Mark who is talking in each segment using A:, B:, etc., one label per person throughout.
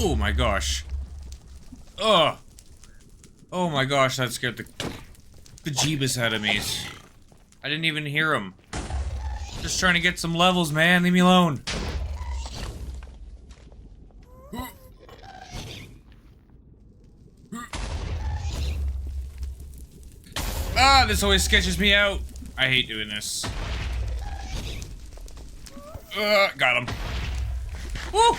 A: Oh my gosh. Oh. Oh my gosh, that scared the bejeebus out of me. I didn't even hear him. Just trying to get some levels, man. Leave me alone. Ah, this always sketches me out. I hate doing this. Got him. Woo!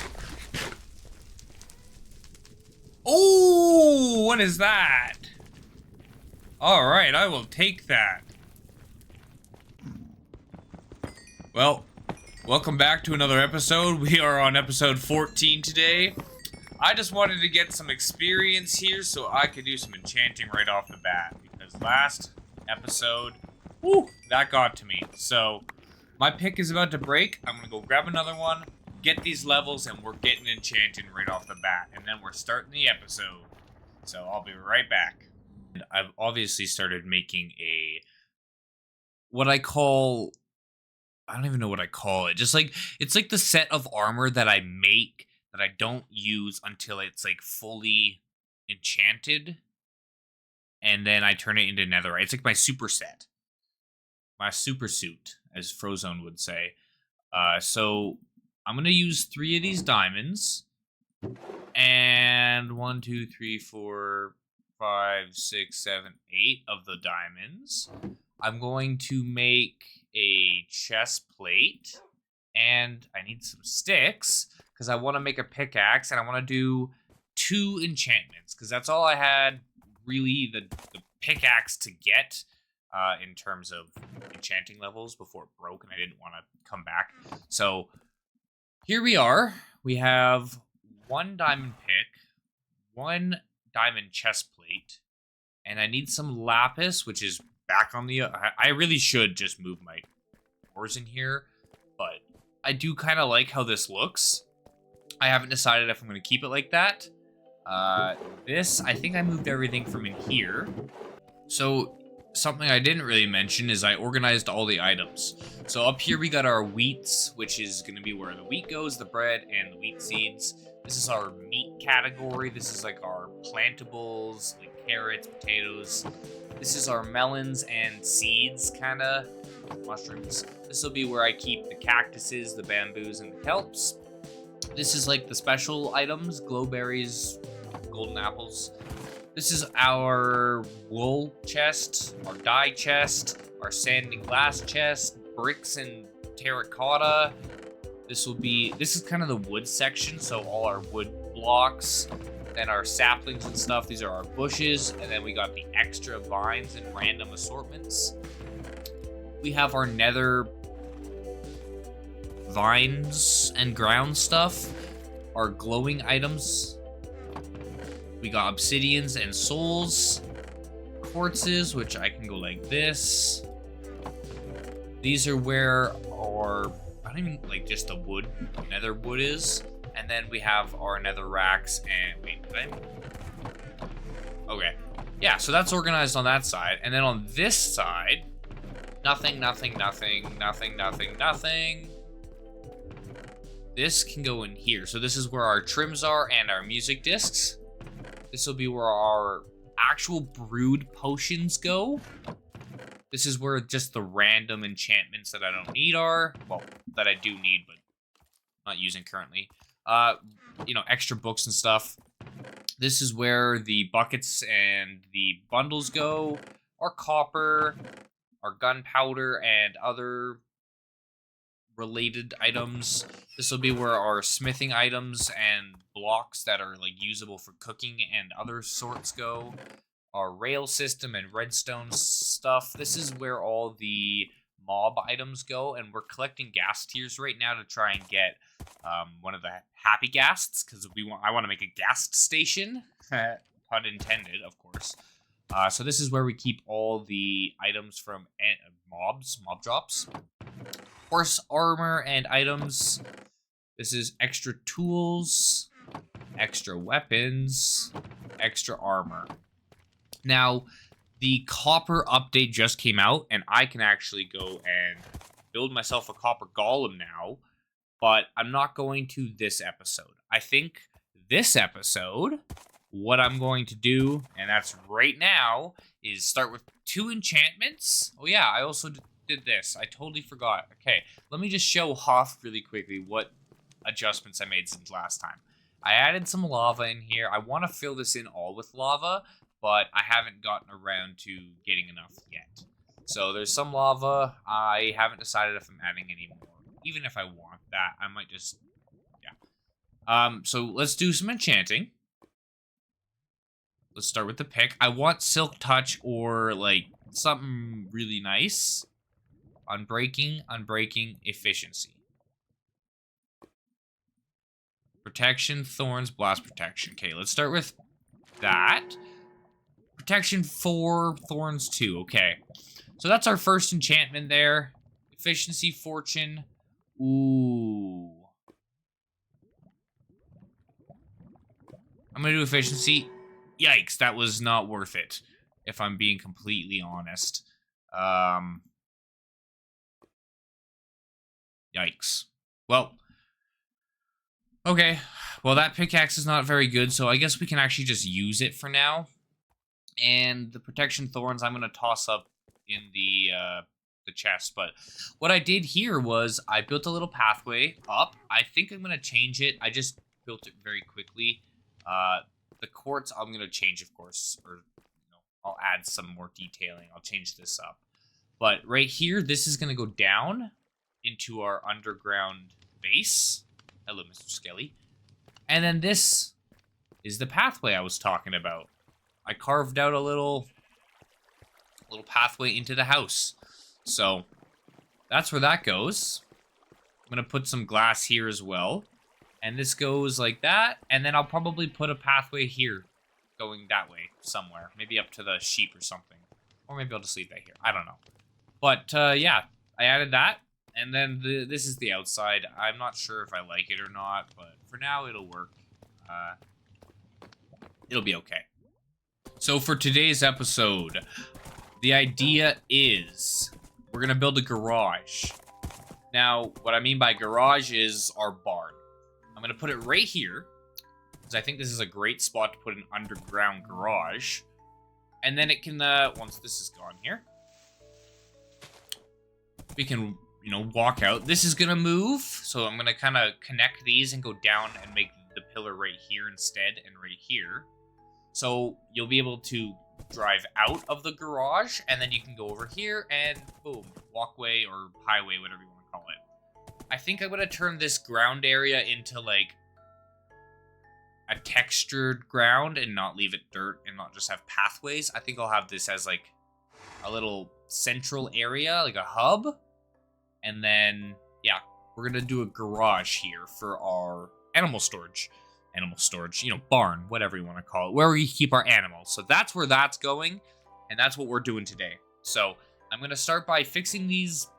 A: Oh, what is that? Alright, I will take that. Well, welcome back to another episode. We are on episode 14 today. I just wanted to get some experience here so I could do some enchanting right off the bat. Because last episode, whew, that got to me. So, my pick is about to break. I'm going to go grab another one, get these levels, and we're getting enchanting right off the bat. And then we're starting the episode. So, I'll be right back. And I've obviously started making what I call... I don't even know what I call it. Just like, it's like the set of armor that I make that I don't use until it's like fully enchanted. And then I turn it into netherite. It's like my super set. My super suit, as Frozone would say. So I'm going to use 3 of these diamonds. And 1, 2, 3, 4, 5, 6, 7, 8 of the diamonds. I'm going to make a chest plate, and I need some sticks because I want to make a pickaxe, and I want to do 2 enchantments because that's all I had really the pickaxe to get in terms of enchanting levels before it broke, and I didn't want to come back. So here we are. We have 1 diamond pick, 1 diamond chest plate, and I need some lapis, which is back on the... I really should just move my ores in here, but I do kind of like how this looks. I haven't decided if I'm going to keep it like that. This, I think I moved everything from in here. So, something I didn't really mention is I organized all the items. So up here we got our wheats, which is going to be where the wheat goes, the bread, and the wheat seeds. This is our meat category. This is like our plantables, like carrots, potatoes. This is our melons and seeds, kind of, mushrooms. This will be where I keep the cactuses, the bamboos, and the kelps. This is like the special items, glowberries, golden apples. This is our wool chest, our dye chest, our sand and glass chest, bricks and terracotta. This is kind of the wood section, so all our wood blocks, then our saplings and stuff, these are our bushes, and then we got the extra vines and random assortments. We have our nether vines and ground stuff, our glowing items. We got obsidians and souls, quartzes, which I can go like this. These are where our, I don't even, like just the wood, nether wood is. And then we have our nether racks and, wait, okay. Yeah, so that's organized on that side. And then on this side, nothing, nothing, nothing, nothing, nothing, nothing. This can go in here. So this is where our trims are and our music discs. This will be where our actual brewed potions go. This is where just the random enchantments that I don't need are. Well, that I do need, but not using currently. You know, extra books and stuff. This is where the buckets and the bundles go. Our copper, our gunpowder, and other related items. This will be where our smithing items and blocks that are like usable for cooking and other sorts go. Our rail system and redstone stuff. This is where all the mob items go, and we're collecting gas tiers right now to try and get one of the happy ghasts, because I want to make a ghast station. Pun intended, of course. So this is where we keep all the items from mob drops. Horse armor and items. This is extra tools, extra weapons, extra armor. Now, the copper update just came out, and I can actually go and build myself a copper golem now, but I'm not going to this episode. I think this episode, what I'm going to do, and that's right now, is start with 2 enchantments. Oh yeah, I also did this. I totally forgot. Okay, let me just show off really quickly what adjustments I made since last time. I added some lava in here. I want to fill this in all with lava, but I haven't gotten around to getting enough yet. So there's some lava. I haven't decided if I'm adding any more. Even if I want that, I might just, yeah. So let's do some enchanting. Let's start with the pick. I want Silk Touch or like something really nice. Unbreaking, efficiency. Protection, thorns, blast protection. Okay, let's start with that. Protection 4, thorns 2. Okay. So that's our first enchantment there. Efficiency, fortune. Ooh. I'm gonna do efficiency. Yikes, that was not worth it, if I'm being completely honest. Yikes. Well, okay. Well, that pickaxe is not very good, so I guess we can actually just use it for now. And the protection thorns I'm going to toss up in the chest. But what I did here was I built a little pathway up. I think I'm going to change it. I just built it very quickly. The quartz I'm going to change, of course, or I'll add some more detailing. I'll change this up. But right here, this is going to go down into our underground base. Hello, Mr. Skelly. And then this is the pathway I was talking about. I carved out a little pathway into the house. So that's where that goes. I'm going to put some glass here as well. And this goes like that. And then I'll probably put a pathway here going that way somewhere. Maybe up to the sheep or something. Or maybe I'll just leave that here. I don't know. But yeah, I added that. And then this is the outside. I'm not sure if I like it or not, but for now it'll work. It'll be okay. So for today's episode, the idea is we're going to build a garage. Now, what I mean by garage is our barn. I'm going to put it right here, because I think this is a great spot to put an underground garage. And then it can, once this is gone here, we can walk out. This is gonna move, so I'm gonna kind of connect these and go down and make the pillar right here instead and right here. So you'll be able to drive out of the garage, and then you can go over here and boom, walkway or highway, whatever you want to call it. I think I'm gonna turn this ground area into like a textured ground and not leave it dirt and not just have pathways. I think I'll have this as like a little central area, like a hub. And then, yeah, we're going to do a garage here for our animal storage. Barn, whatever you want to call it, where we keep our animals. So that's where that's going, and that's what we're doing today. So I'm going to start by fixing these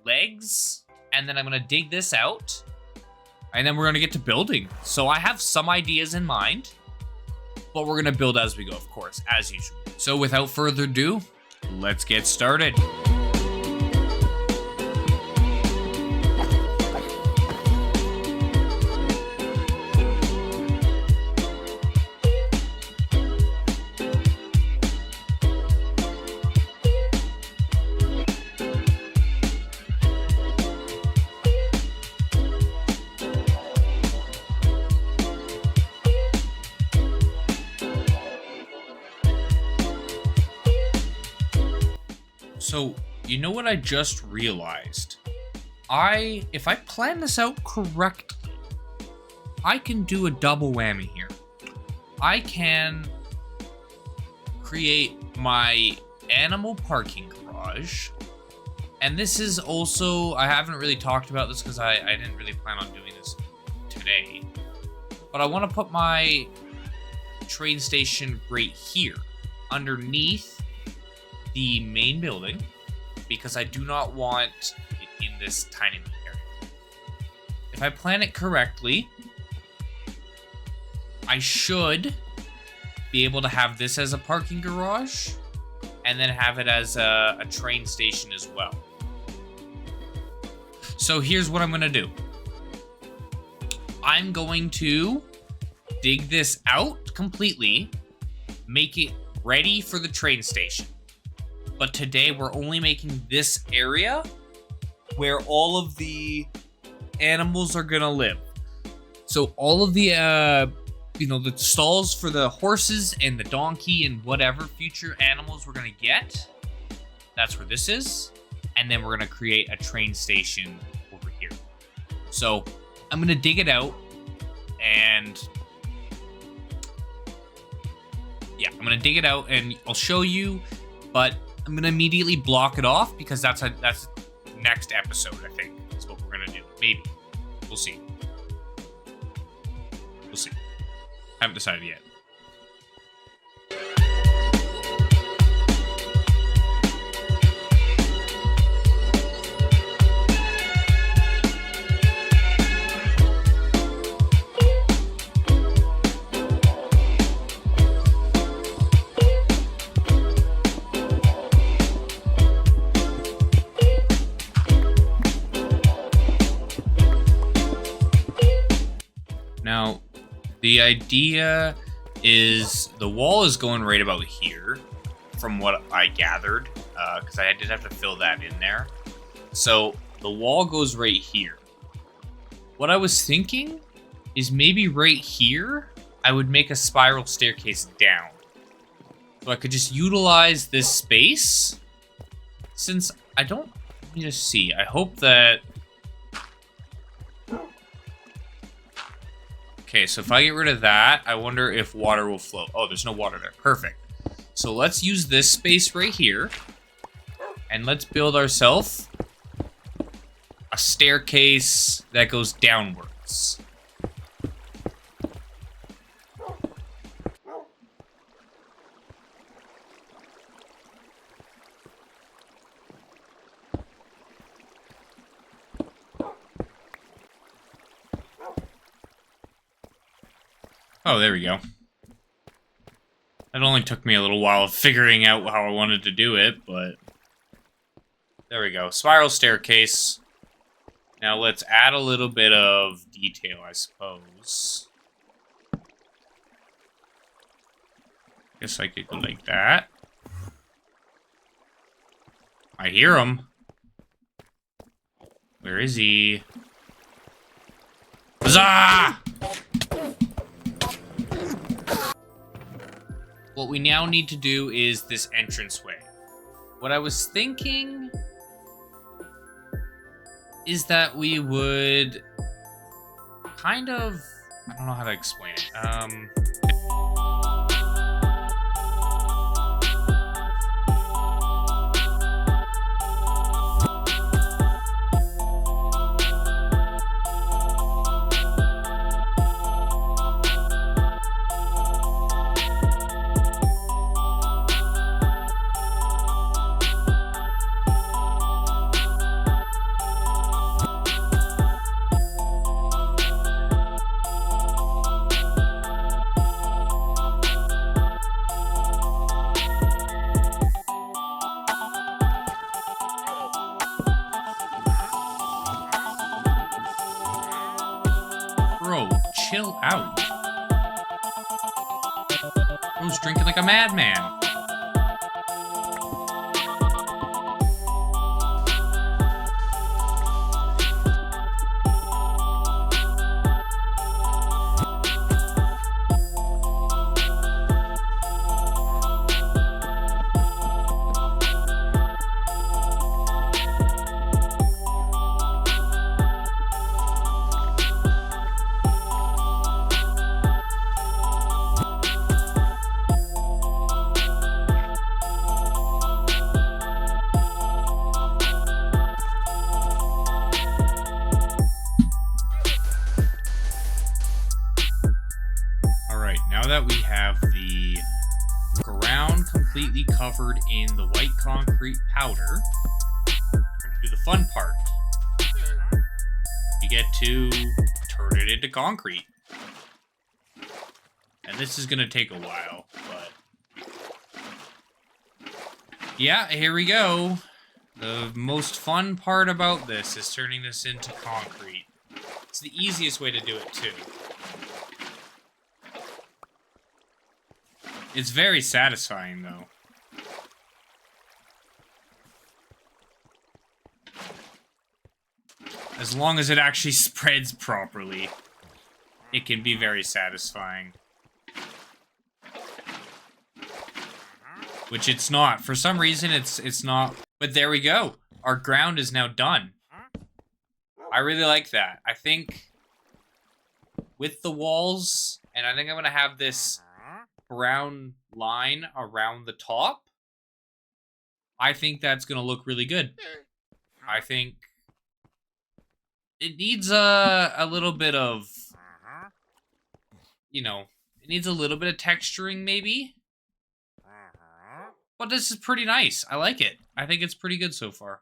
A: legs, and then I'm going to dig this out, and then we're going to get to building. So I have some ideas in mind, but we're going to build as we go, of course, as usual. So without further ado, let's get started. So, you know what I just realized? If I plan this out correctly, I can do a double whammy here. I can create my animal parking garage. And this is also, I haven't really talked about this because I didn't really plan on doing this today. But I want to put my train station right here, underneath the main building, because I do not want it in this tiny little area. If I plan it correctly, I should be able to have this as a parking garage and then have it as a train station as well. So here's what I'm going to do. I'm going to dig this out completely, make it ready for the train station. But today we're only making this area where all of the animals are gonna live. So all of the, the stalls for the horses and the donkey and whatever future animals we're gonna get, that's where this is. And then we're gonna create a train station over here. So I'm gonna dig it out and I'm gonna dig it out and I'll show you, but I'm gonna immediately block it off because that's next episode, I think, is what we're gonna do. Maybe. We'll see. We'll see. Haven't decided yet. Now, the idea is the wall is going right about here, from what I gathered, because I did have to fill that in there. So the wall goes right here. What I was thinking is maybe right here, I would make a spiral staircase down. So I could just utilize this space. Since I don't, let me just see. I hope that... Okay, so if I get rid of that, I wonder if water will flow. Oh, there's no water there. Perfect. So let's use this space right here. And let's build ourselves a staircase that goes downwards. Oh, there we go. It only took me a little while of figuring out how I wanted to do it, but... There we go. Spiral staircase. Now let's add a little bit of detail, I suppose. Guess I could go like that. I hear him. Where is he? Huzzah! What we now need to do is this entranceway. What I was thinking is that we would kind of... I don't know how to explain it. Bro, chill out. Bro's drinking like a madman. Now that we have the ground completely covered in the white concrete powder, we're going to do the fun part. You get to turn it into concrete. And this is going to take a while, but... yeah, here we go. The most fun part about this is turning this into concrete. It's the easiest way to do it, too. It's very satisfying, though. As long as it actually spreads properly, it can be very satisfying. Which it's not. For some reason, it's not. But there we go. Our ground is now done. I really like that. I think with the walls, and I think I'm going to have this brown line around the top. I think that's going to look really good. I think it needs a little bit of, you know, it needs a little bit of texturing maybe. But this is pretty nice. I like it. I think it's pretty good so far.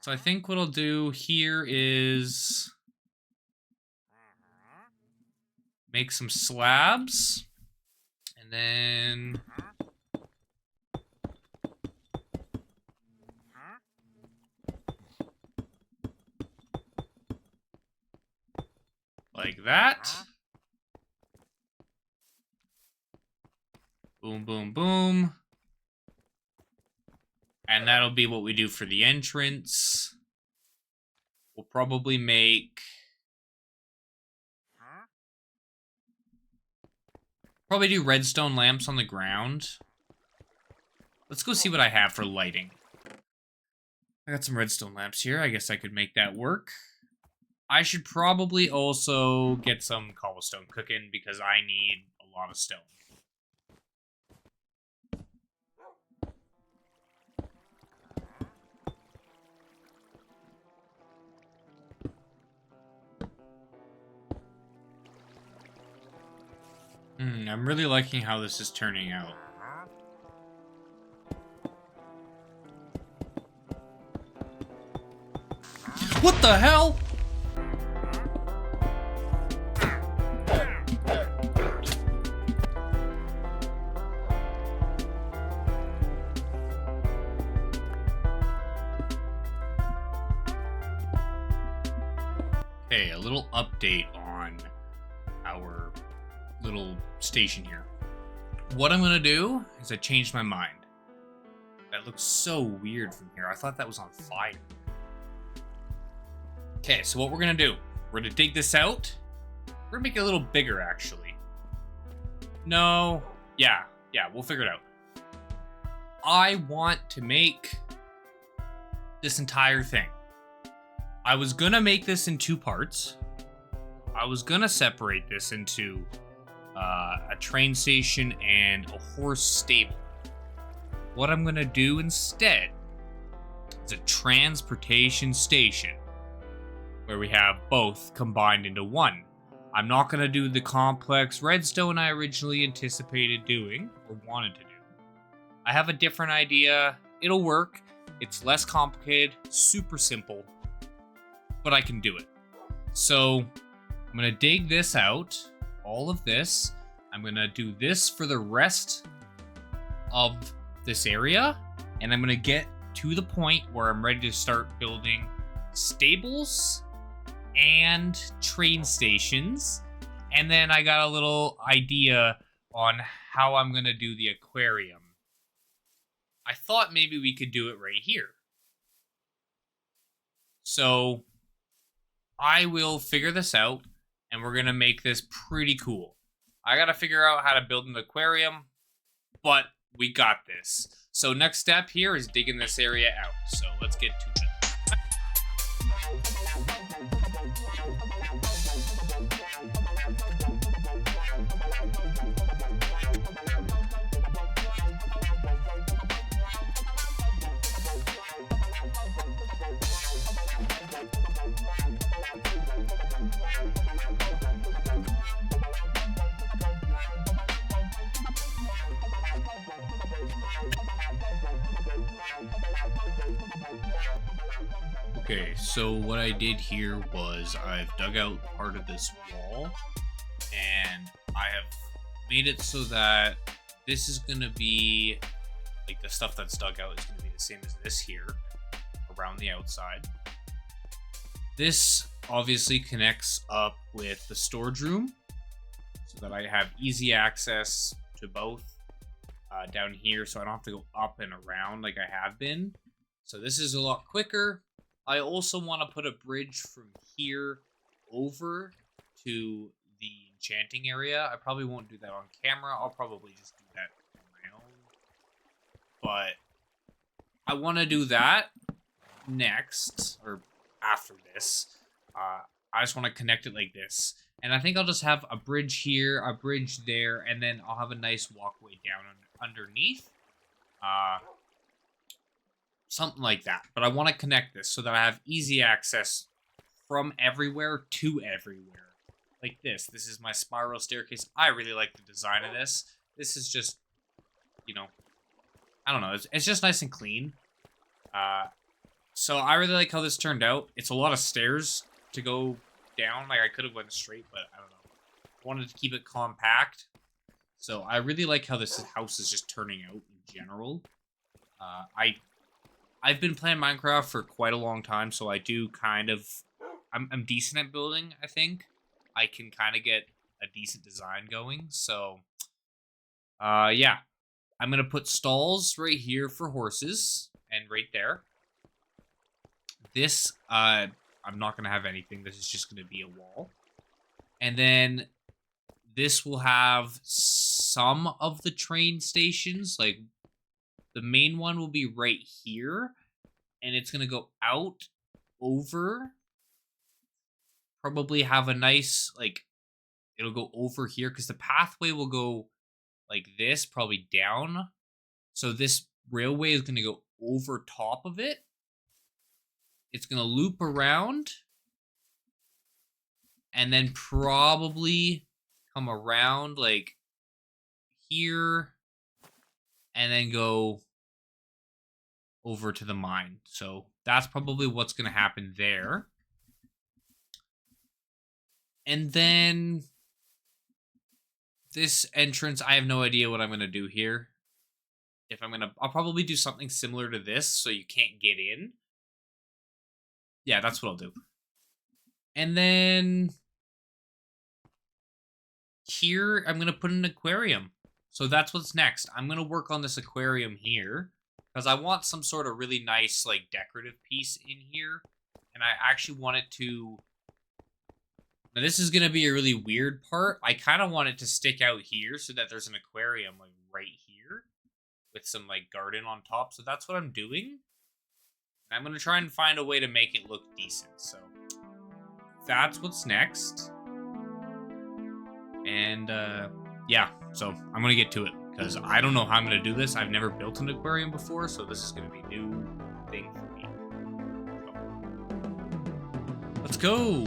A: So I think what I'll do here is make some slabs. And then like that. Boom, boom, boom. And that'll be what we do for the entrance. We'll probably make... Probably do redstone lamps on the ground. Let's go see what I have for lighting. I got some redstone lamps here. I guess I could make that work. I should probably also get some cobblestone cooking because I need a lot of stone. I'm really liking how this is turning out. What the hell? Okay, a little update on our little station here. What I'm gonna do is I changed my mind. That looks so weird from here. I thought that was on fire. Okay, so what we're gonna do, we're gonna dig this out. We're gonna make it a little bigger, actually. No, yeah, we'll figure it out. I want to make this entire thing. I was gonna make this in 2 parts. I was gonna separate this into a train station and a horse stable. What I'm gonna do instead is a transportation station where we have both combined into one. I'm not gonna do the complex redstone I originally anticipated doing or wanted to do. I have a different idea. It'll work. It's less complicated, super simple, but I can do it. So I'm gonna dig this out, all of this. I'm gonna do this for the rest of this area, and I'm gonna get to the point where I'm ready to start building stables and train stations. And then I got a little idea on how I'm gonna do the aquarium. I thought maybe we could do it right here. So I will figure this out, and we're gonna make this pretty cool. I gotta figure out how to build an aquarium, but we got this. So next step here is digging this area out. So let's get to it. Okay, so what I did here was I've dug out part of this wall, and I have made it so that this is going to be, like, the stuff that's dug out is going to be the same as this here, around the outside. This obviously connects up with the storage room, so so that I have easy access to both down here, so I don't have to go up and around like I have been. So this is a lot quicker. I also want to put a bridge from here over to the enchanting area. I probably won't do that on camera. I'll probably just do that on my own. But I want to do that next, or after this. I just want to connect it like this. And I think I'll just have a bridge here, a bridge there, and then I'll have a nice walkway down underneath. Something like that. But I want to connect this so that I have easy access from everywhere to everywhere. Like this. This is my spiral staircase. I really like the design of this. This is just, you know, I don't know. It's just nice and clean. So I really like how this turned out. It's a lot of stairs to go down. Like, I could have went straight, but I don't know. I wanted to keep it compact. So I really like how this house is just turning out in general. I've been playing Minecraft for quite a long time, so I do kind of... I'm decent at building, I think. I can kind of get a decent design going, so... yeah. I'm going to put stalls right here for horses, and right there. This, I'm not going to have anything. This is just going to be a wall. And then this will have some of the train stations. Like, the main one will be right here. And it's going to go out over. Probably have a nice, like, it'll go over here. Because the pathway will go like this, probably down. So this railway is going to go over top of it. It's going to loop around. And then probably come around like here. And then go over to the mine. So that's probably what's going to happen there. And then this entrance, I have no idea what I'm going to do here. I'll probably do something similar to this so you can't get in. Yeah, that's what I'll do. And then here, I'm going to put an aquarium. So that's what's next. I'm going to work on this aquarium here because I want some sort of really nice, like, decorative piece in here. And I actually want it to... Now, this is going to be a really weird part. I kind of want it to stick out here so that there's an aquarium, like, right here with some, like, garden on top. So that's what I'm doing. And I'm going to try and find a way to make it look decent. So that's what's next. And, yeah. So I'm going to get to it because I don't know how I'm going to do this. I've never built an aquarium before, so this is going to be a new thing for me. So, let's go.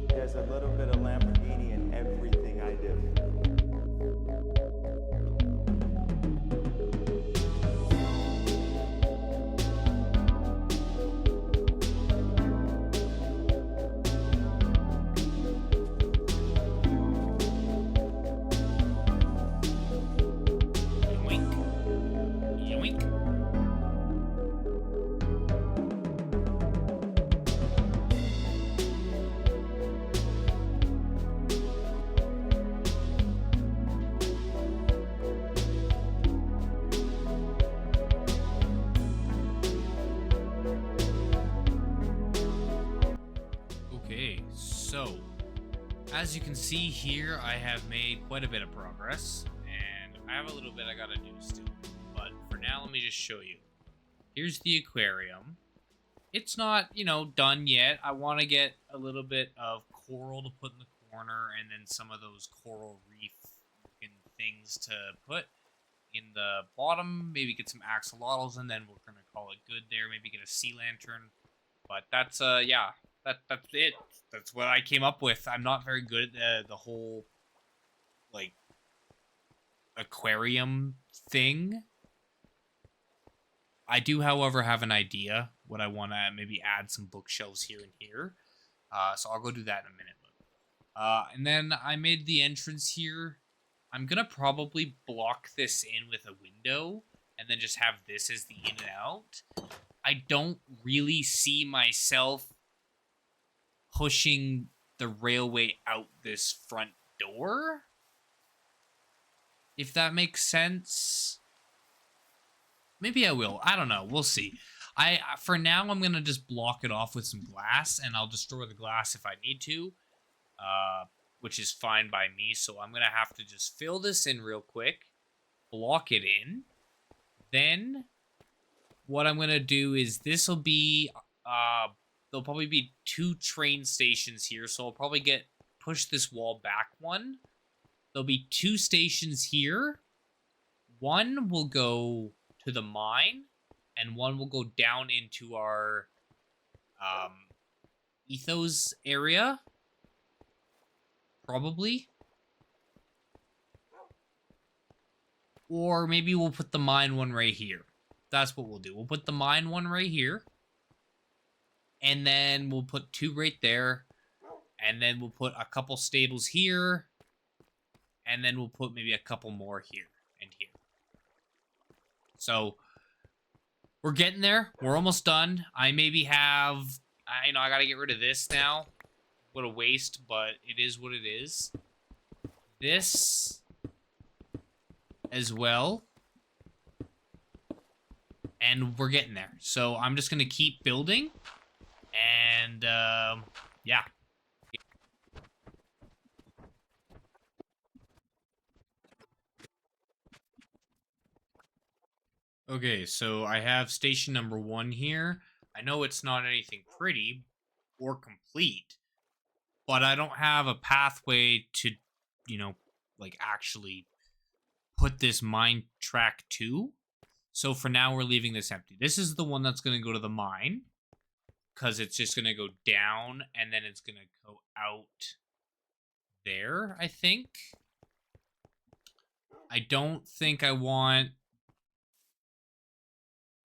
B: There's a little bit of Lamborghini in everything I do.
A: So, as you can see here, I have made quite a bit of progress, and I have a little bit I gotta do still. But for now, let me just show you. Here's the aquarium. It's not, you know, done yet. I want to get a little bit of coral to put in the corner, and then some of those coral reef looking things to put in the bottom. Maybe get some axolotls, and then we're gonna call it good there. Maybe get a sea lantern. But that's yeah, that's it. That's what I came up with. I'm not very good at the whole like aquarium thing. I do, however, have an idea what I want to maybe add some bookshelves here and here. So I'll go do that in a minute. And then I made the entrance here. I'm going to probably block this in with a window and then just have this as the in and out. I don't really see myself pushing the railway out this front door, if that makes sense. Maybe I will. I don't know. We'll see. For now, I'm going to just block it off with some glass, and I'll destroy the glass if I need to, which is fine by me. So I'm going to have to just fill this in real quick, block it in. Then what I'm going to do is this will be, there'll probably be 2 train stations here. So I'll probably push this wall back one. There'll be 2 stations here. One will go to the mine, and one will go down into our ethos area, probably. Or maybe we'll put the mine one right here. That's what we'll do. We'll put the mine one right here, and then we'll put 2 right there, and then we'll put a couple stables here, and then we'll put maybe a couple more here and here. So we're getting there. We're almost done. I maybe have, I gotta get rid of this now. What a waste, but it is what it is. This as well. And we're getting there. So I'm just gonna keep building. And yeah. Okay, so I have station number 1 here. I know it's not anything pretty or complete, but I don't have a pathway to, you know, like actually put this mine track to. So for now, we're leaving this empty. This is the one that's going to go to the mine, because it's just going to go down, and then it's going to go out there, I think. I don't think I want...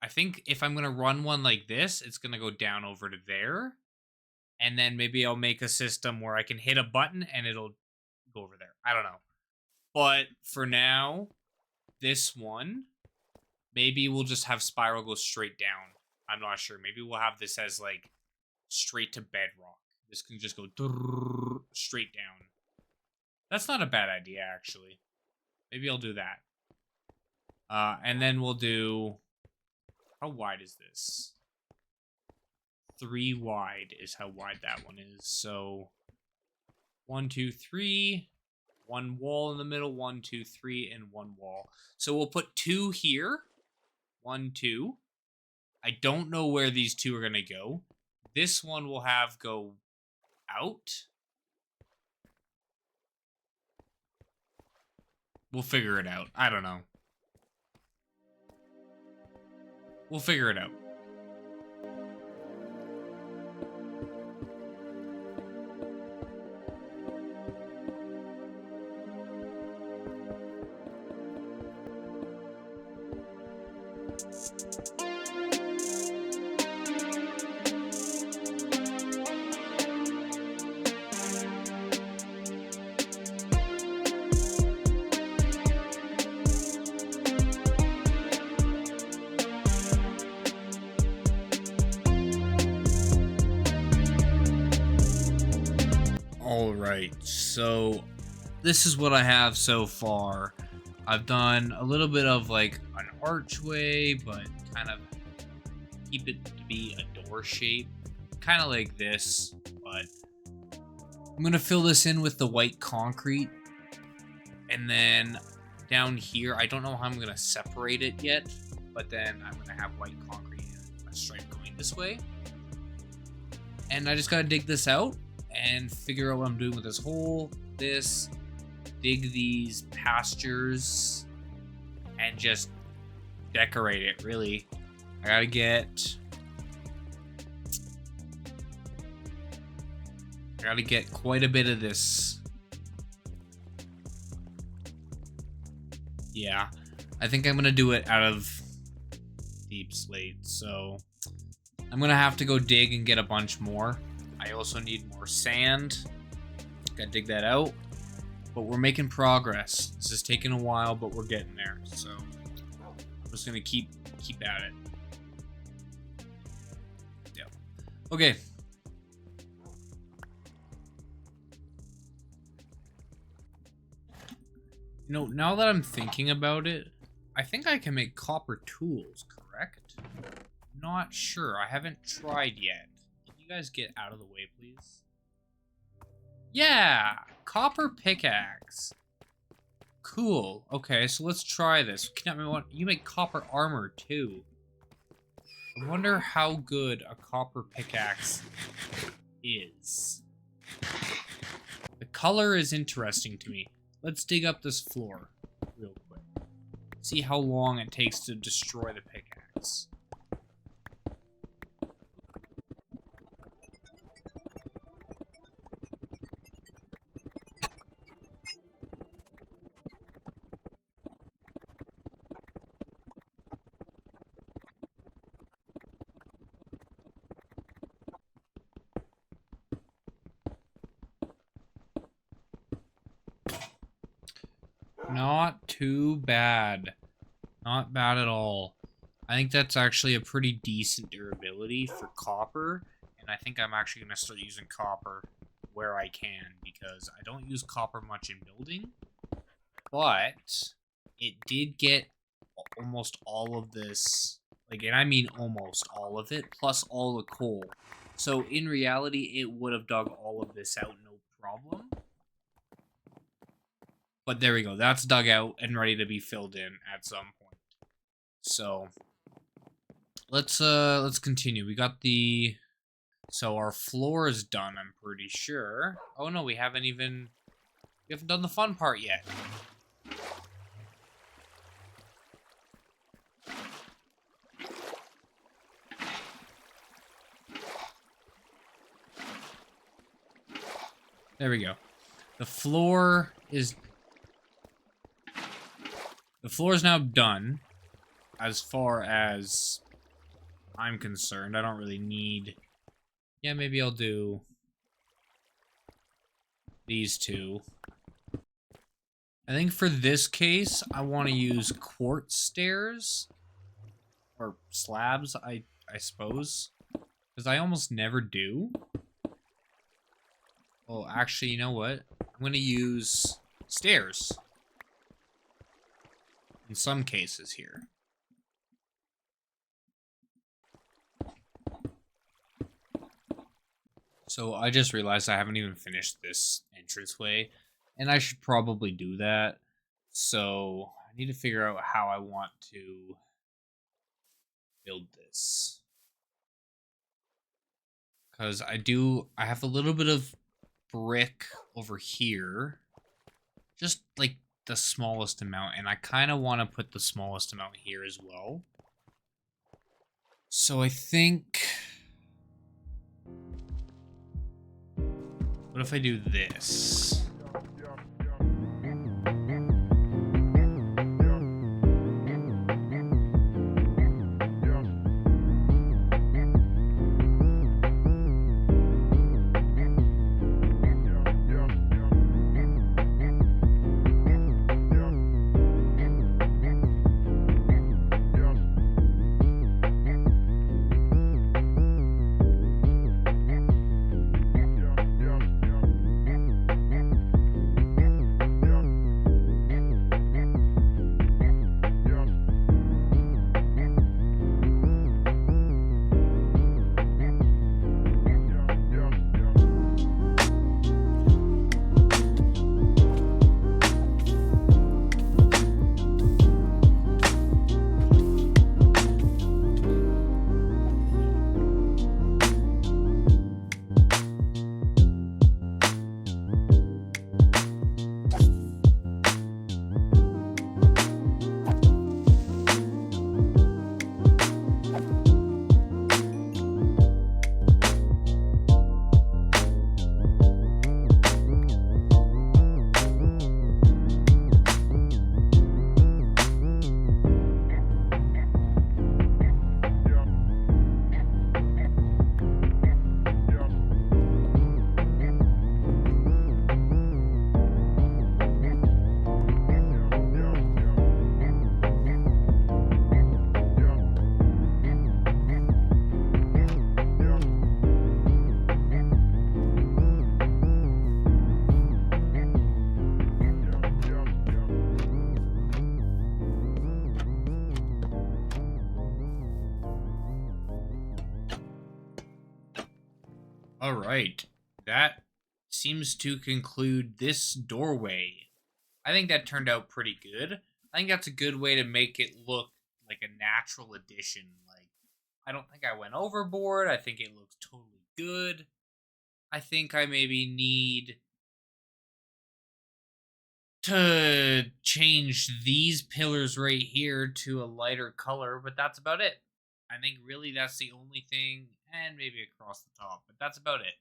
A: I think if I'm going to run one like this, it's going to go down over to there. And then maybe I'll make a system where I can hit a button and it'll go over there. I don't know. But for now, this one, maybe we'll just have spiral go straight down. I'm not sure. Maybe we'll have this as like straight to bedrock. This can just go straight down. That's not a bad idea, actually. Maybe I'll do that. And then we'll do... How wide is this? 3 wide is how wide that one is. So 1, 2, 3. 1 wall in the middle. 1, 2, 3, and 1 wall. So we'll put 2 here. 1, 2. I don't know where these 2 are gonna go. This one will have go out. We'll figure it out. I don't know. We'll figure it out. Alright, so this is what I have so far. I've done a little bit of like an archway, but kind of keep it to be a door shape. Kind of like this, but I'm going to fill this in with the white concrete. And then down here, I don't know how I'm going to separate it yet, but then I'm going to have white concrete stripe going this way. And I just gotta dig this out and figure out what I'm doing with this hole, this, dig these pastures, and just decorate it, really. I gotta get quite a bit of this. Yeah, I think I'm gonna do it out of deep slate, so I'm gonna have to go dig and get a bunch more. I also need more sand. Gotta dig that out. But we're making progress. This is taking a while, but we're getting there. So I'm just gonna keep at it. Yeah. Okay. You know, now that I'm thinking about it, I think I can make copper tools, correct? Not sure. I haven't tried yet. Can you guys get out of the way, please? Yeah! Copper pickaxe. Cool. Okay, so let's try this. You make copper armor, too. I wonder how good a copper pickaxe is. The color is interesting to me. Let's dig up this floor real quick. See how long it takes to destroy the pickaxe. Not too bad. Not bad at all. I think that's actually a pretty decent durability for copper. And I think I'm actually going to start using copper where I can, because I don't use copper much in building. But it did get almost all of this. Like, and I mean almost all of it, plus all the coal. So in reality, it would have dug all of this out, no problem. But there we go. That's dug out and ready to be filled in at some point. So let's continue. We got so our floor is done, I'm pretty sure. Oh no, we haven't done the fun part yet. There we go. The floor is now done, as far as I'm concerned. I don't really need... Yeah, maybe I'll do these two. I think for this case, I want to use quartz stairs. Or slabs, I suppose. Because I almost never do. Well, actually, you know what? I'm going to use stairs. In some cases here. So I just realized I haven't even finished this entranceway, and I should probably do that. So I need to figure out how I want to build this. Because I have a little bit of brick over here. Just like the smallest amount, and I kind of want to put the smallest amount here as well. So I think... What if I do this? All right. That seems to conclude this doorway. I think that turned out pretty good. I think that's a good way to make it look like a natural addition. Like, I don't think I went overboard. I think it looks totally good. I think I maybe need to change these pillars right here to a lighter color, but that's about it. I think really that's the only thing, and maybe across the top, but that's about it.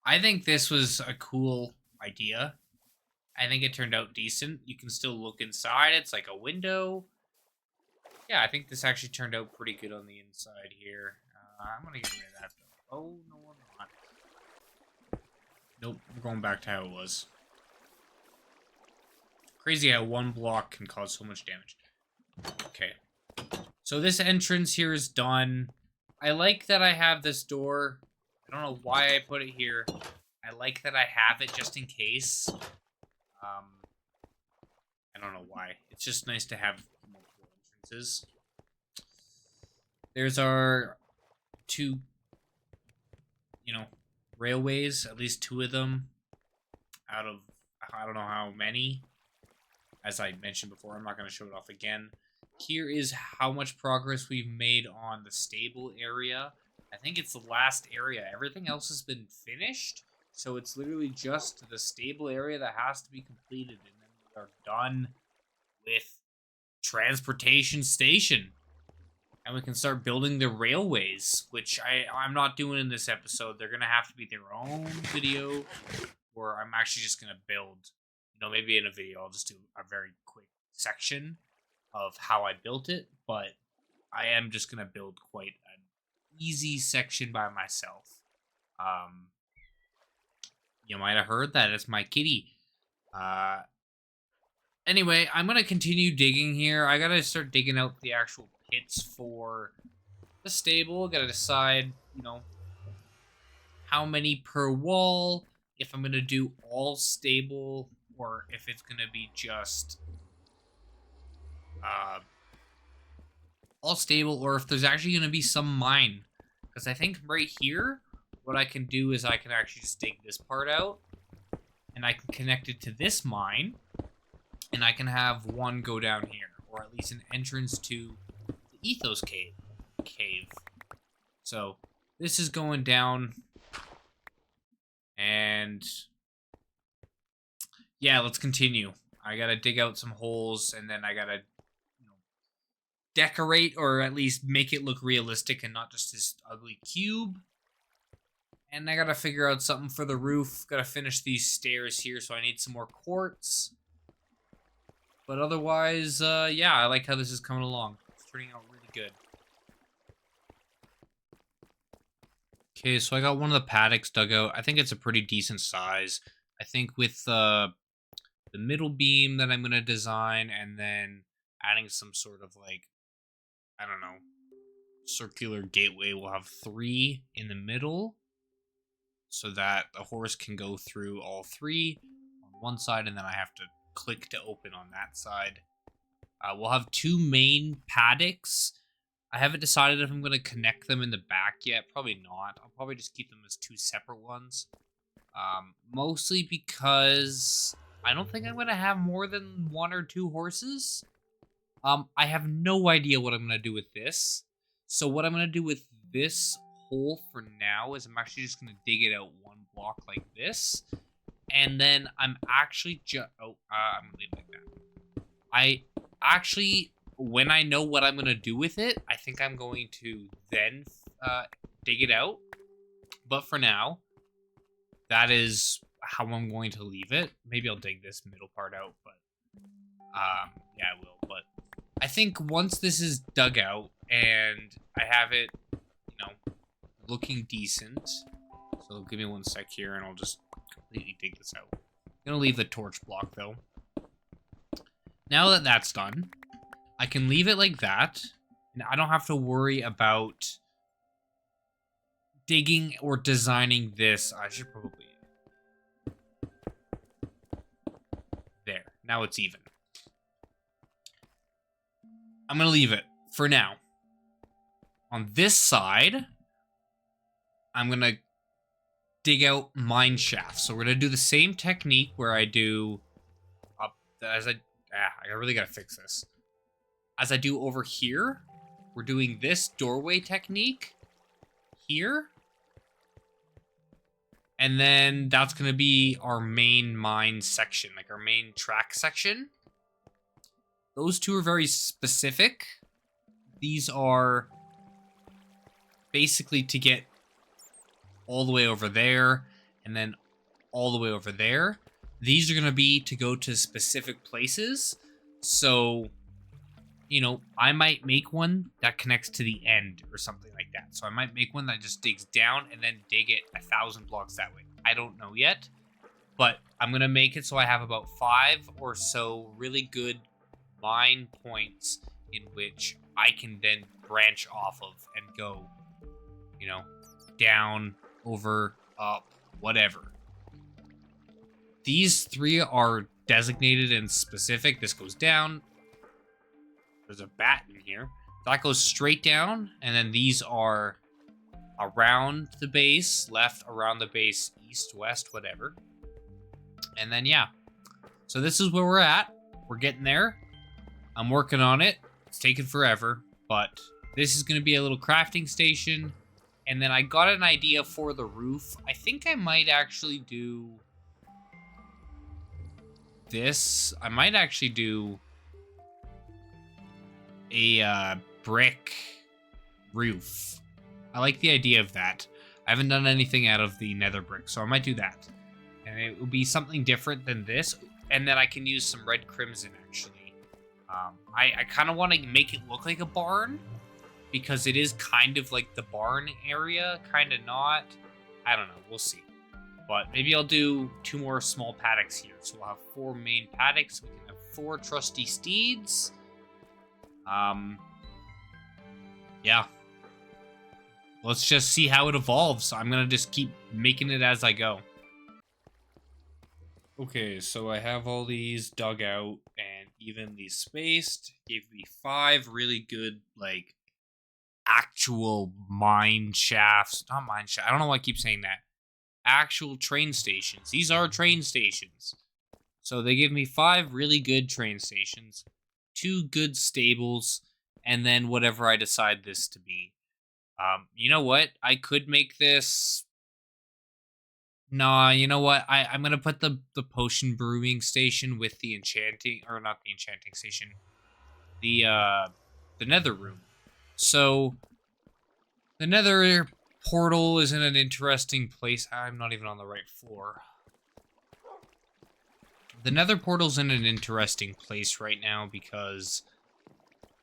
A: I think this was a cool idea. I think it turned out decent. You can still look inside. It's like a window. Yeah, I think this actually turned out pretty good on the inside here. I'm going to get rid of that, though. Oh, no, I'm not. Nope, we're going back to how it was. Crazy how one block can cause so much damage. Okay. So this entrance here is done. I like that I have this door. I don't know why I put it here. I like that I have it just in case. I don't know why. It's just nice to have multiple entrances. There's our two, railways. At least two of them out of, I don't know how many. As I mentioned before, I'm not going to show it off again. Here is how much progress we've made on the stable area. I think it's the last area. Everything else has been finished. So it's literally just the stable area that has to be completed. And then we are done with transportation station. And we can start building the railways, which I'm not doing in this episode. They're going to have to be their own video. Or I'm actually just going to build, maybe in a video I'll just do a very quick section of how I built it. But I am just going to build quite an easy section by myself. You might have heard that. It's my kitty. Anyway, I'm going to continue digging here. I got to start digging out the actual pits for the stable. Got to decide, how many per wall. If I'm going to do all stable or if it's going to be just all stable, or if there's actually going to be some mine. Because I think right here, what I can do is I can actually just dig this part out, and I can connect it to this mine, and I can have one go down here, or at least an entrance to the Ethos cave. So this is going down, and yeah, let's continue. I gotta dig out some holes, and then I gotta decorate, or at least make it look realistic and not just this ugly cube. And I gotta figure out something for the roof. Gotta finish these stairs here, so I need some more quartz. But otherwise, yeah, I like how this is coming along. It's turning out really good. Okay, so I got one of the paddocks dug out. I think it's a pretty decent size. I think with the middle beam that I'm gonna design, and then adding some sort of I don't know, circular gateway, we'll have 3 in the middle, so that the horse can go through all 3 on one side, and then I have to click to open on that side. We'll have 2 main paddocks. I haven't decided if I'm going to connect them in the back yet. Probably not. I'll probably just keep them as 2 separate ones. Mostly because I don't think I'm going to have more than 1 or 2 horses. I have no idea what I'm going to do with this. So what I'm going to do with this hole for now is I'm actually just going to dig it out 1 block like this. And then I'm actually I'm going to leave it like that. I actually, when I know what I'm going to do with it, I think I'm going to then dig it out. But for now, that is how I'm going to leave it. Maybe I'll dig this middle part out, but yeah, I will. But I think once this is dug out and I have it, looking decent. So give me 1 sec here and I'll just completely dig this out. I'm gonna leave the torch block though. Now that that's done, I can leave it like that, and I don't have to worry about digging or designing this. I should probably... There. Now it's even. I'm going to leave it for now. On this side, I'm going to dig out mine shafts. So we're going to do the same technique where I do up as I really got to fix this. As I do over here, we're doing this doorway technique here. And then that's going to be our main mine section, like our main track section. Those two are very specific. These are basically to get all the way over there and then all the way over there. These are going to be to go to specific places. So, you know, I might make one that connects to the end or something like that. So I might make one that just digs down and then dig it 1,000 blocks that way. I don't know yet, but I'm going to make it so I have about 5 or so really good mine points in which I can then branch off of and go, you know, down, over, up, whatever. These 3 are designated and specific. This goes down. There's a bat in here. That goes straight down. And then these are around the base, left, around the base, east, west, whatever. And then, yeah. So this is where we're at. We're getting there. I'm working on it. It's taking forever. But this is going to be a little crafting station. And then I got an idea for the roof. I think I might actually do this. I might actually do a brick roof. I like the idea of that. I haven't done anything out of the nether brick, so I might do that. And it will be something different than this. And then I can use some red crimson, actually. I kind of want to make it look like a barn, because it is kind of like the barn area, kind of not. I don't know. We'll see. But maybe I'll do 2 more small paddocks here. So we'll have 4 main paddocks. We can have 4 trusty steeds. Yeah. Let's just see how it evolves. I'm going to just keep making it as I go. Okay, so I have all these dug out and evenly spaced. Gave me 5 really good, like, actual mine shafts. Not mine shafts. I don't know why I keep saying that. Actual train stations. These are train stations. So they give me 5 really good train stations, 2 good stables, and then whatever I decide this to be. You know what? I could make this... Nah, you know what? I'm going to put the potion brewing station with the enchanting... Or not the enchanting station. The nether room. So, the nether portal is in an interesting place. I'm not even on the right floor. The nether portal's in an interesting place right now because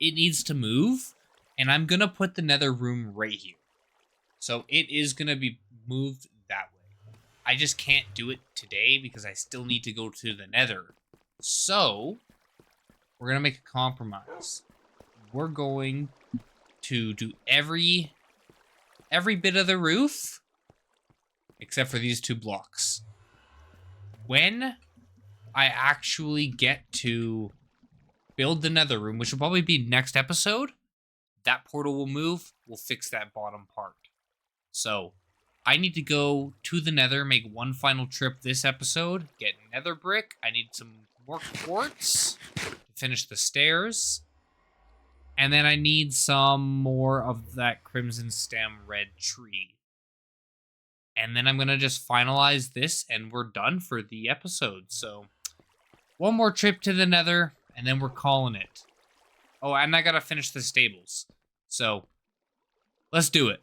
A: it needs to move, and I'm going to put the nether room right here. So it is going to be moved that way. I just can't do it today because I still need to go to the nether. So, we're going to make a compromise. We're going to do every bit of the roof except for these 2 blocks. When I actually get to build the nether room, which will probably be next episode, that portal will move. We'll fix that bottom part. So, I need to go to the nether, make one final trip this episode, get nether brick. I need some more quartz to finish the stairs. And then I need some more of that crimson stem red tree. And then I'm going to just finalize this and we're done for the episode. So, one more trip to the nether and then we're calling it. Oh, and I got to finish the stables. So, let's do it.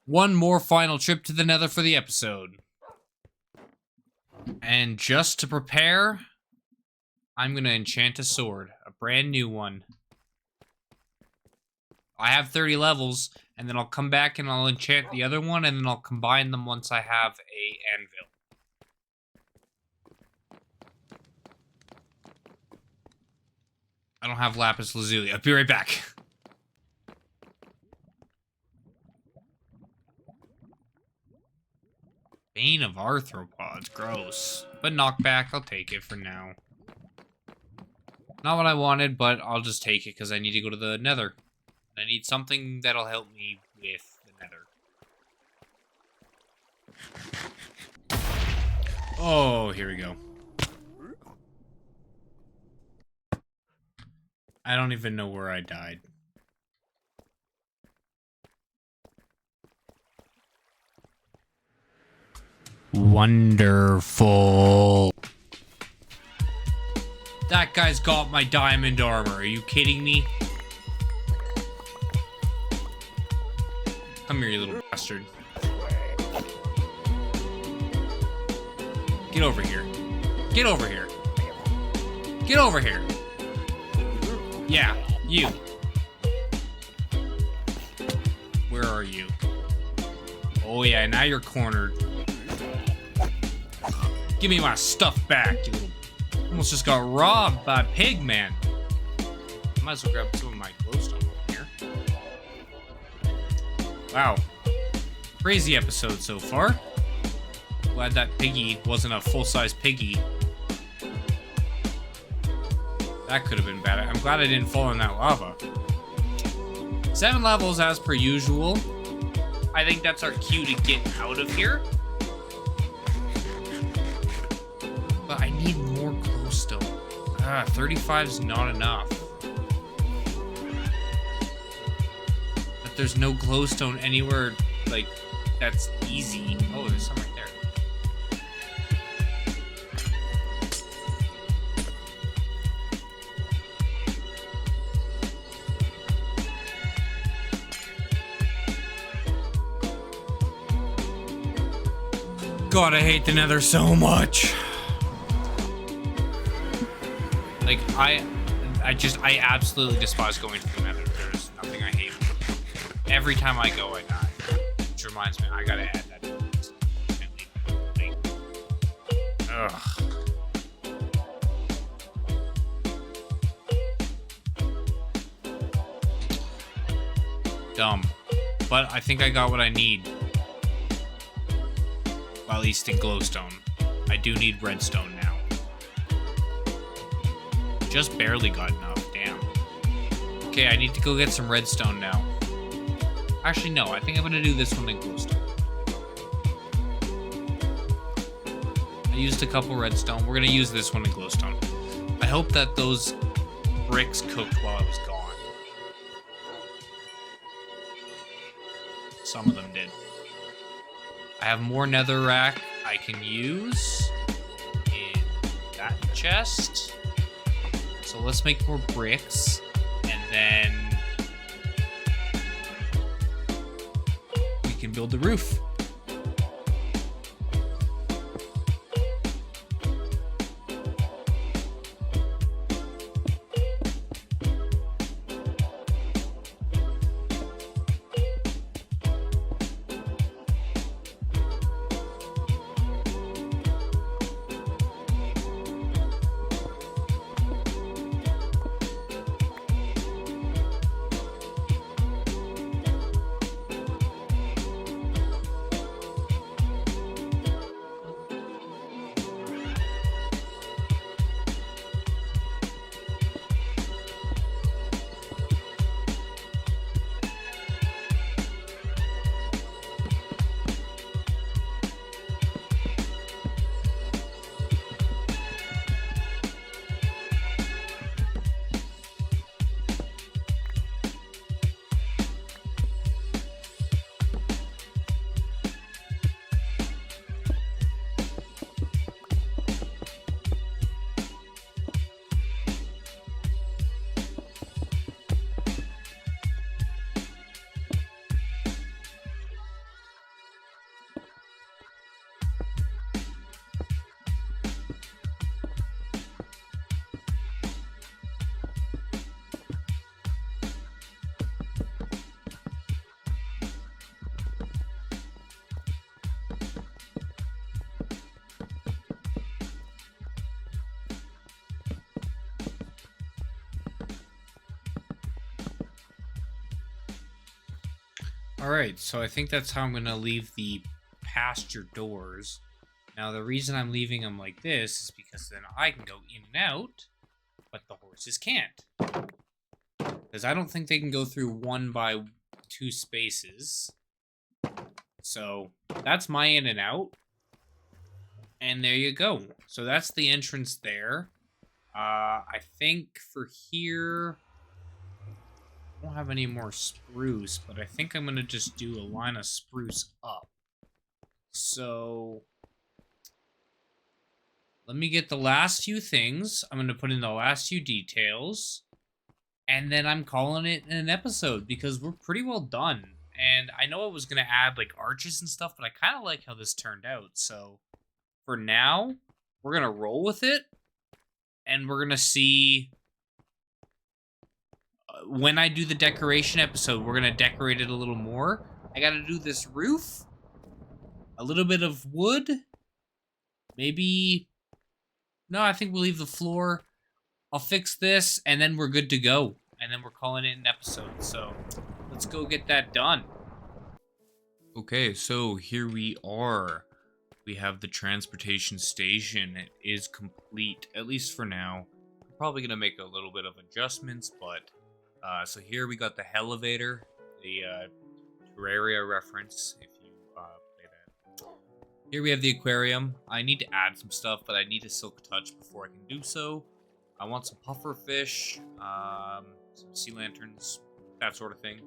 A: One more final trip to the nether for the episode. And just to prepare, I'm going to enchant a sword. A brand new one. I have 30 levels, and then I'll come back and I'll enchant the other one, and then I'll combine them once I have a anvil. I don't have lapis lazuli. I'll be right back. Bane of arthropods. Gross. But knockback, I'll take it for now. Not what I wanted, but I'll just take it because I need to go to the nether. I need something that'll help me with the nether. Oh, here we go. I don't even know where I died. Wonderful. That guy's got my diamond armor. Are you kidding me? Come here, you little bastard. Get over here. Get over here. Get over here. Yeah, you. Where are you? Oh yeah, now you're cornered. Give me my stuff back, you little... Almost just got robbed by Pigman. Might as well grab some of my glowstone here. Wow. Crazy episode so far. Glad that piggy wasn't a full-size piggy. That could have been bad. I'm glad I didn't fall in that lava. 7 levels as per usual. I think that's our cue to get out of here. But I need more glowstone. 35 is not enough. But there's no glowstone anywhere, like, that's easy. Oh, there's some right there. God, I hate the Nether so much. Like, I absolutely despise going to the Nether. There's nothing I hate. Every time I go, I die. Which reminds me, I gotta add that to the list. Ugh. Dumb. But I think I got what I need. Well, at least in glowstone. I do need redstone now. Just barely got enough, damn. Okay, I need to go get some redstone now. Actually, no, I think I'm gonna do this one in glowstone. I used a couple redstone. We're gonna use this one in glowstone. I hope that those bricks cooked while I was gone. Some of them did. I have more netherrack I can use in that chest. So let's make more bricks, and then we can build the roof. Alright, so I think that's how I'm going to leave the pasture doors. Now, the reason I'm leaving them like this is because then I can go in and out, but the horses can't. Because I don't think they can go through 1 by 2 spaces. So that's my in and out. And there you go. So that's the entrance there. I think for here, I don't have any more spruce, but I think I'm going to just do a line of spruce up. So let me get the last few things. I'm going to put in the last few details. And then I'm calling it an episode because we're pretty well done. And I know I was going to add like arches and stuff, but I kind of like how this turned out. So for now, we're going to roll with it. And we're going to see when I do the decoration episode, we're going to decorate it a little more. I got to do this roof, a little bit of wood, maybe. No, I think we'll leave the floor. I'll fix this, and then we're good to go. And then we're calling it an episode. So let's go get that done. Okay, so here we are. We have the transportation station. It is complete, at least for now. I'm probably going to make a little bit of adjustments, but... so here we got the elevator, the Terraria reference, if you play that. Here we have the aquarium. I need to add some stuff, but I need a silk touch before I can do so. I want some puffer fish, some sea lanterns, that sort of thing.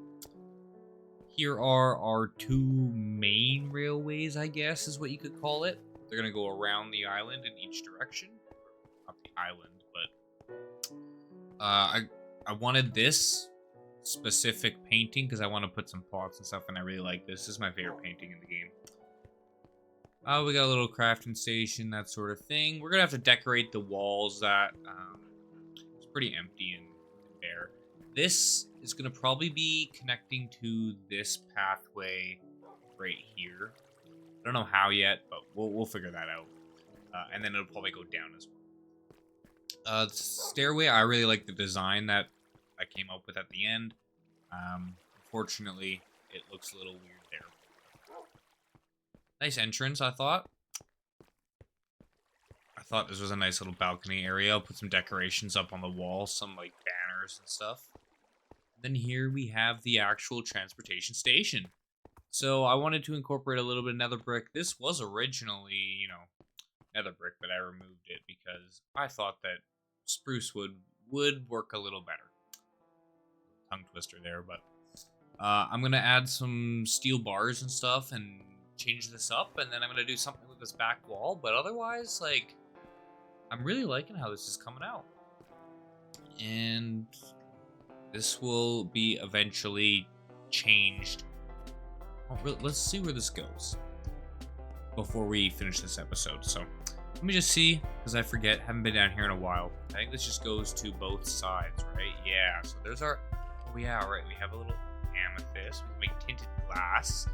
A: Here are our two main railways, I guess, is what you could call it. They're going to go around the island in each direction. Not the island, but... I wanted this specific painting because I want to put some pots and stuff, and I really like this. This is my favorite painting in the game. We got a little crafting station, that sort of thing. We're going to have to decorate the walls that it's pretty empty and bare. This is going to probably be connecting to this pathway right here. I don't know how yet, but we'll figure that out. And then it'll probably go down as well. The stairway, I really like the design that I came up with at the end. Unfortunately, it looks a little weird there. Nice entrance, I thought. I thought this was a nice little balcony area. I'll put some decorations up on the wall, some like banners and stuff. Then here we have the actual transportation station. So I wanted to incorporate a little bit of nether brick. This was originally, nether brick, but I removed it because I thought that spruce wood would work a little better. Tongue twister there, but I'm gonna add some steel bars and stuff and change this up, and then I'm gonna do something with this back wall. But otherwise, like, I'm really liking how this is coming out, and this will be eventually changed. Oh, really? Let's see where this goes before we finish this episode. So let me just see, because I forget, haven't been down here in a while. I think this just goes to both sides, right? Yeah, so there's our... Oh yeah, right, we have a little amethyst. We can make tinted glass,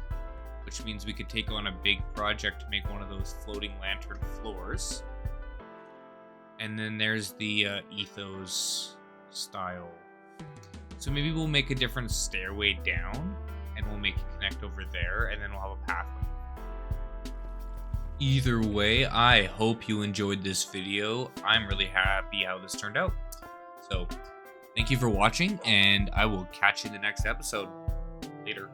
A: which means we could take on a big project to make one of those floating lantern floors. And then there's the ethos style. So maybe we'll make a different stairway down, and we'll make it connect over there, and then we'll have a pathway. Either way, I hope you enjoyed this video. I'm really happy how this turned out. So, thank you for watching, and I will catch you in the next episode. Later.